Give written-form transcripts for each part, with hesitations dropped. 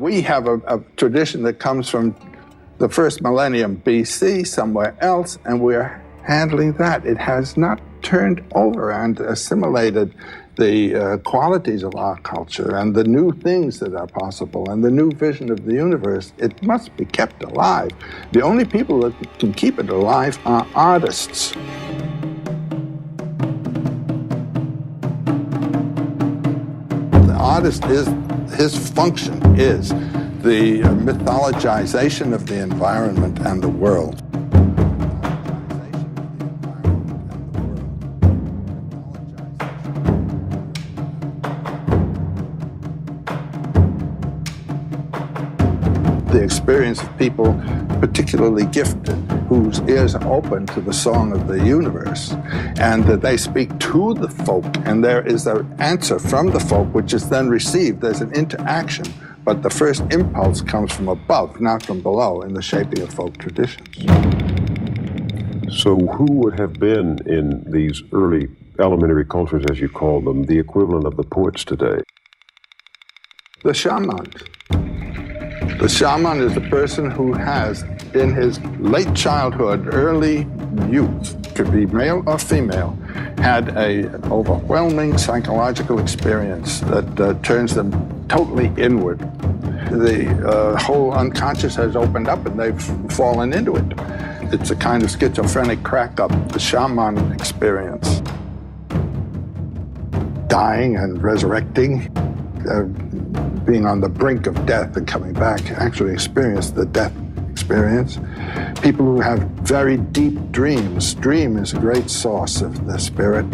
we have a tradition that comes from the first millennium BC somewhere else, and we're handling that. It has not turned over and assimilated the qualities of our culture and the new things that are possible and the new vision of the universe. It must be kept alive. The only people that can keep it alive are artists. The artist his function is the mythologization of the environment and the world. The experience of people particularly gifted, whose ears are open to the song of the universe, and that they speak to the folk, and there is an answer from the folk which is then received. There's an interaction, but the first impulse comes from above, not from below, in the shaping of folk traditions. So who would have been in these early elementary cultures, as you call them, the equivalent of the poets today? The shaman. The shaman is a person who has, in his late childhood, early youth, could be male or female, had an overwhelming psychological experience that turns them totally inward. The whole unconscious has opened up and they've fallen into it. It's a kind of schizophrenic crack-up, the shaman experience. Dying and resurrecting, being on the brink of death and coming back, actually experience the death experience. People who have very deep dreams. Dream is a great source of the spirit.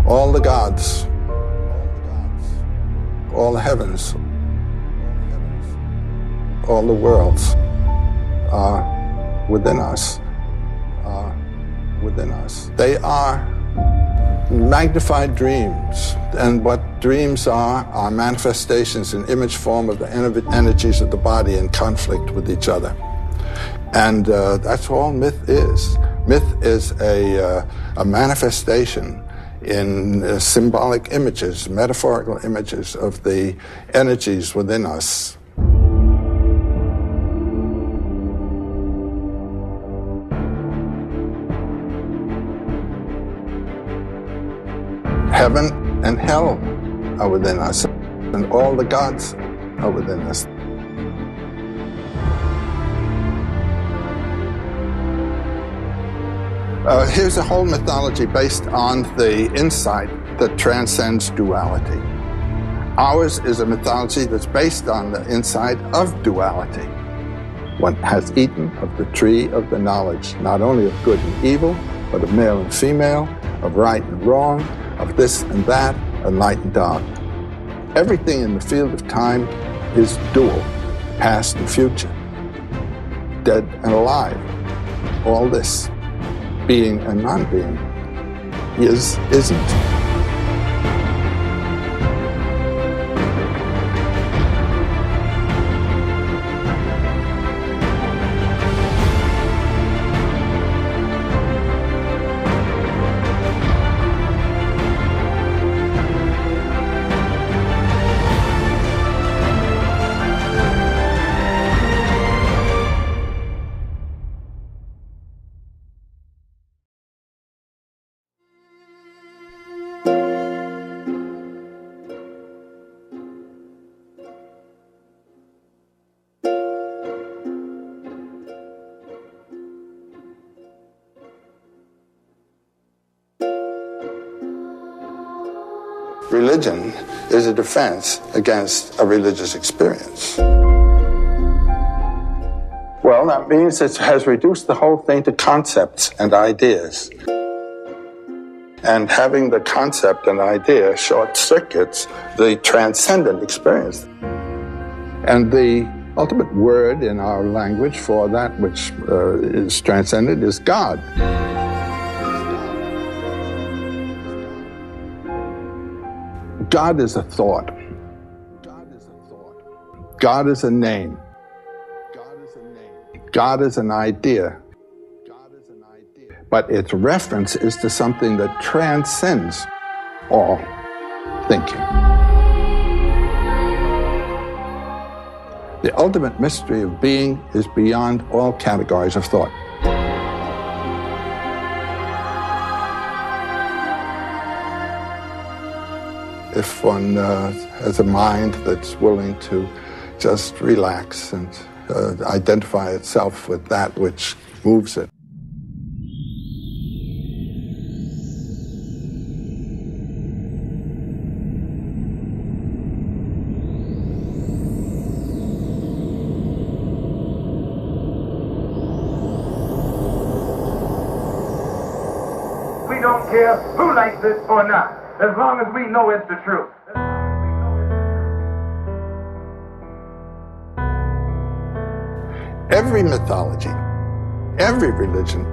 All the gods, all the heavens, all the worlds are within us, They are magnified dreams, and what dreams are manifestations in image form of the energies of the body in conflict with each other. And that's all myth is. Myth is a manifestation in symbolic images, metaphorical images of the energies within us. Heaven and hell are within us, and all the gods are within us. Here's a whole mythology based on the insight that transcends duality. Ours is a mythology that's based on the insight of duality. One has eaten of the tree of the knowledge, not only of good and evil, but of male and female, of right and wrong, of this and that, and light and dark. Everything in the field of time is dual, past and future, dead and alive. All this, being and non-being, is, isn't. religion is a defense against a religious experience. Well, that means it has reduced the whole thing to concepts and ideas. And having the concept and idea short circuits the transcendent experience. And the ultimate word in our language for that which is transcendent is God. God is a thought. God is a name. God is an idea. But its reference is to something that transcends all thinking. The ultimate mystery of being is beyond all categories of thought. If one has a mind that's willing to just relax and identify itself with that which moves it. We don't care who likes it or not, as long as we know it's the truth. Every mythology, every religion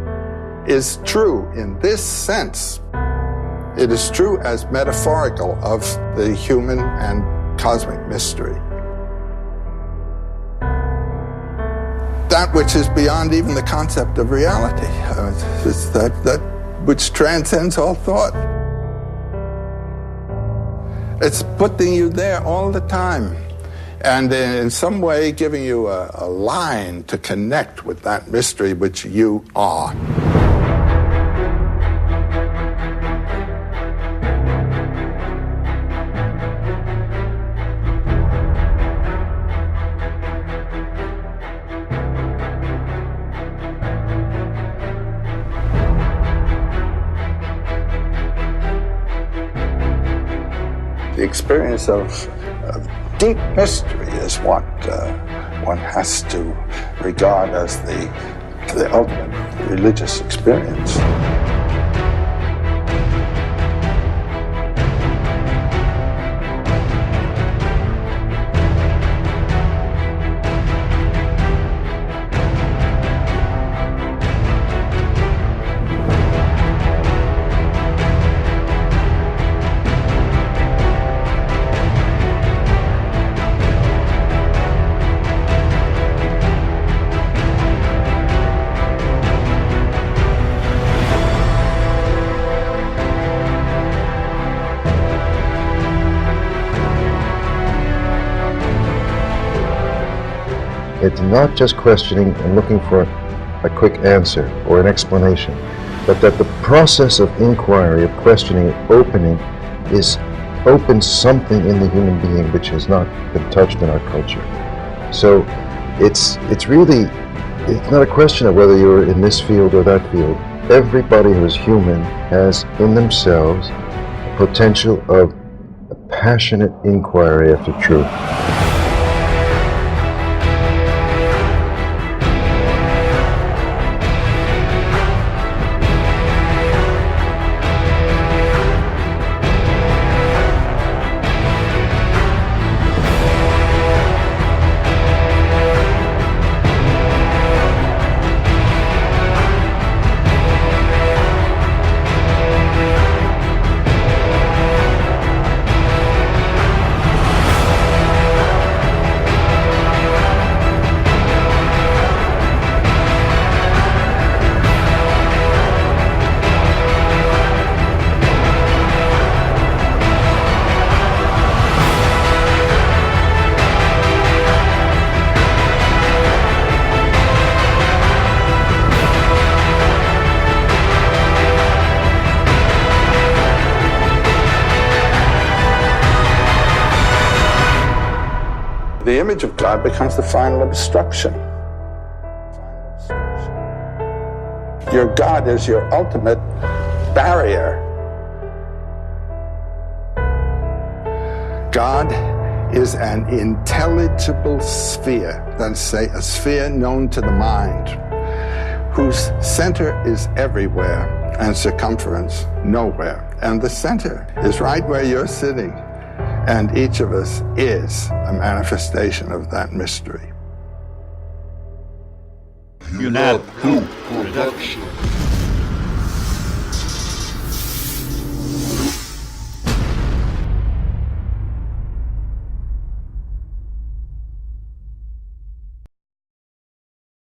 is true in this sense. It is true as metaphorical of the human and cosmic mystery. That which is beyond even the concept of reality. It's that which transcends all thought. It's putting you there all the time, and in some way giving you a line to connect with that mystery which you are. The experience of deep mystery is what one has to regard as the ultimate religious experience. It's not just questioning and looking for a quick answer or an explanation, but that the process of inquiry, of questioning, opens something in the human being which has not been touched in our culture. So it's not a question of whether you're in this field or that field. Everybody who is human has in themselves a potential of a passionate inquiry after truth. The image of God becomes the final obstruction. Your God is your ultimate barrier. God is an intelligible sphere, let's say a sphere known to the mind, whose center is everywhere and circumference nowhere. And the center is right where you're sitting, and each of us is a manifestation of that mystery. Unad Production.